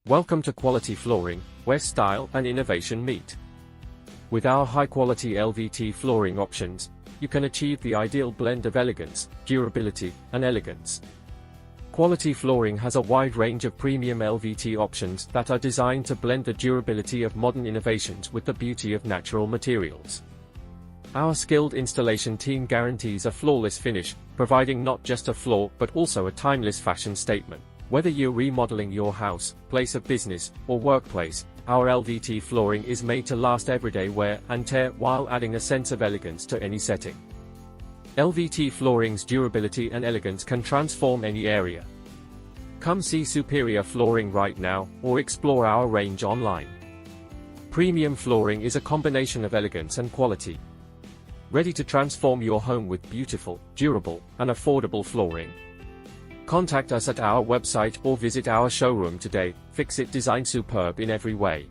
Welcome to Quality Flooring, where style and innovation meet. With our high-quality LVT flooring options, you can achieve the ideal blend of elegance, durability, and elegance. Quality Flooring has a wide range of premium LVT options that are designed to blend the durability of modern innovations with the beauty of natural materials. Our skilled installation team guarantees a flawless finish, providing not just a floor but also a timeless fashion statement. Whether you're remodeling your house, place of business, or workplace, our LVT flooring is made to last everyday wear and tear while adding a sense of elegance to any setting. LVT flooring's durability and elegance can transform any area. Come see superior flooring right now, or explore our range online. Premium flooring is a combination of elegance and quality. Ready to transform your home with beautiful, durable, and affordable flooring? Contact us at our website or visit our showroom today. Fix It Design, superb in every way.